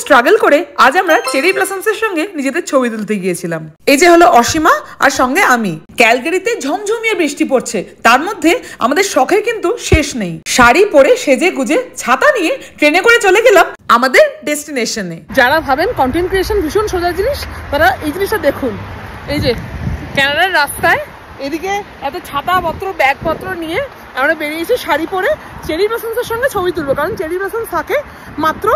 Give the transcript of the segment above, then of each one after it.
Struggle করে আজ আমরা চেরি ব্লসমস এর সঙ্গে নিজেদের ছবি তুলতে গিয়েছিলাম। এই যে হলো অসীমা আর সঙ্গে আমি। ক্যালগারিতে ঝমঝমিয়ে বৃষ্টি পড়ছে, তার মধ্যে আমাদের শখের কিন্তু শেষ নেই। শাড়ি পরে সেজে গুজে ছাতা নিয়ে ট্রেনে করে চলে গেলাম আমাদের ডেস্টিনেশনে। যারা ভাবেন কন্টেন্ট ক্রিয়েশন ভীষণ সোজা জিনিস, তারা এই জিনিসটা দেখুন। এই যে ক্যানাডার রাস্তায় এদিকে এত ছাতাপত্র ব্যাগপত্র নিয়ে আমরা বেরিয়েছি শাড়ি পরে চেরি ব্লসমসের সঙ্গে ছবি তুলবো, কারণ চেরি ব্লসমস থাকে মাত্র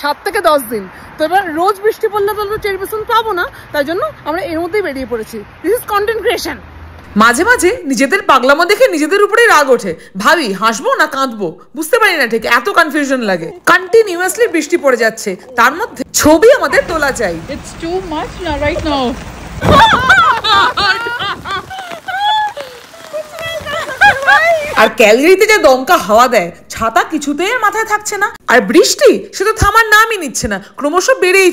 7 থেকে 10 দিন। তো এবার রোজ বৃষ্টি পড়লে তো চেরি ব্লসম পাবো না, তাই জন্য আমরা এর মধ্যেই বেরিয়ে পড়েছি। This is content creation. মাঝে মাঝে নিজেদের পাগলামো দেখে নিজেদের উপরেই রাগ ওঠে, ভাবি হাসবো না কাঁদবো বুঝতে পারি না ঠিক, এত কনফিউশন লাগে। কন্টিনিউয়াসলি বৃষ্টি পড়ে যাচ্ছে, তার মধ্যে ছবি আমাদের তোলা চাই। ইটস টু মাচ না রাইট নাও। আর ক্যালগারিতে যে দমকা হাওয়া দেয়, ছাতা কিছুতেই মাথায় থাকছে না, আর বৃষ্টি সে তো থামার নামই নিচ্ছে না, ক্রমশ বেড়েই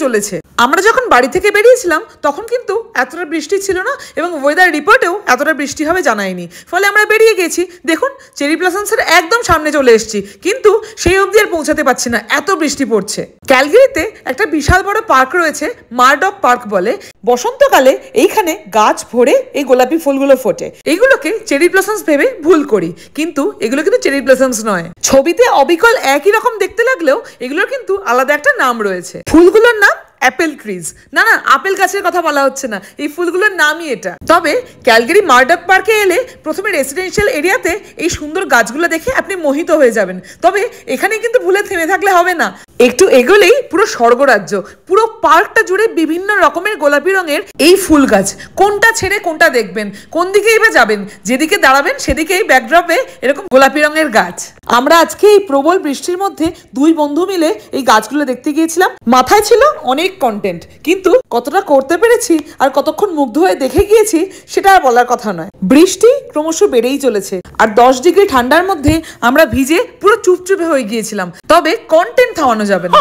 চলেছে। আমরা যখন বাড়ি থেকে বেরিয়েছিলাম তখন কিন্তু এতটা বৃষ্টি ছিল না, এবং ওয়েদার রিপোর্টেও এতটা বৃষ্টি হবে জানায়নি। ফলে আমরা বেরিয়ে গেছি, দেখুন চেরি ব্লসমসের একদম সামনে চলে এসেছি, কিন্তু সেই অবধি আর পৌঁছাতে পারছি না, এত বৃষ্টি পড়ছে। ক্যালগারিতে একটা বিশাল বড় পার্ক রয়েছে, মারডক পার্ক বলে। বসন্তকালে এইখানে গাছ ভরে এই গোলাপি ফুলগুলো ফোটে। এইগুলোকে চেরি ব্লসমস ভেবে ভুল করি, কিন্তু এগুলো কিন্তু চেরি ব্লসমস নয়। ছবিতে অবিকল একই রকম দেখতে লাগলেও এগুলোর কিন্তু আলাদা একটা নাম রয়েছে। ফুলগুলোর নাম অ্যাপেল ট্রিজ। না, আপেল গাছের কথা বলা হচ্ছে না, এই ফুলগুলোর নামই এটা। তবে ক্যালগারি মারডক পার্কে এলে প্রথমে রেসিডেন্সিয়াল এরিয়াতে এই সুন্দর গাছগুলো দেখে আপনি মোহিত হয়ে যাবেন। তবে এখানে কিন্তু ভুলে থেমে থাকলে হবে না, একটু এগোলেই পুরো স্বর্গরাজ্য। পুরো পার্কটা জুড়ে বিভিন্ন রকমের গোলাপি রঙের এই ফুল গাছ। কোনটা ছেড়ে কোনটা দেখবেন, কোন দিকেই বা যাবেন, যেদিকে দাঁড়াবেন সেদিকেই ব্যাকড্রপে এরকম গোলাপি রঙের গাছ। আমরা আজকে এই প্রবল বৃষ্টির মধ্যে 2 বন্ধু মিলে এই গাছগুলো দেখতে গিয়েছিলাম। মাথায় ছিল অনেক কন্টেন্ট, কিন্তু কতটা করতে পেরেছি আর কতক্ষণ মুগ্ধ হয়ে দেখে গিয়েছি সেটা আর বলার কথা নয়। বৃষ্টি ক্রমশ বেড়েই চলেছে, আর 10 ডিগ্রি ঠান্ডার মধ্যে আমরা ভিজে পুরো চুপচুপে হয়ে গিয়েছিলাম। তবে কন্টেন্ট থামানো যাবে না।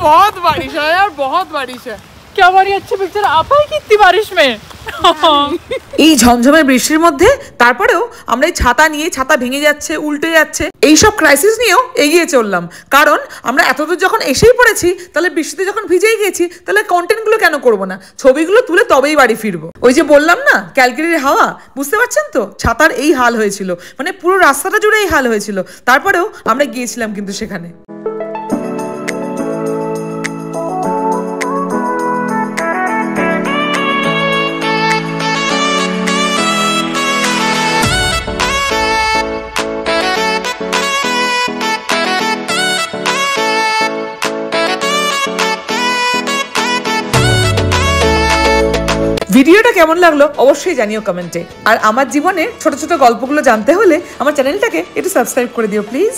बहुत बारिश है यार, बहुत बारिश है। क्या हमारी अच्छी पिक्चर आ पाई कितनी बारिश में? এই ঝমঝমে বৃষ্টির মধ্যে তারপরেও আমরা এই ছাতা নিয়ে, ছাতা ভেঙে যাচ্ছে, উল্টে যাচ্ছে, এইসব ক্রাইসিস নিয়েও এগিয়ে চললাম। কারণ আমরা এতদূর যখন এসেই পড়েছি, তাহলে বৃষ্টিতে যখন ভিজেই গেছি, তাহলে কন্টেন্টগুলো কেন করবো না, ছবিগুলো তুলে তবেই বাড়ি ফিরবো। ওই যে বললাম না ক্যালগারির হাওয়া, বুঝতে পারছেন তো, ছাতার এই হাল হয়েছিল, মানে পুরো রাস্তাটা জুড়ে এই হাল হয়েছিল। তারপরেও আমরা গিয়েছিলাম কিন্তু সেখানে। ভিডিওটা কেমন লাগলো অবশ্যই জানিও কমেন্টে। আর আমার জীবনের ছোট ছোট গল্পগুলো জানতে হলে আমার চ্যানেলটাকে একটু সাবস্ক্রাইব করে দিও প্লিজ।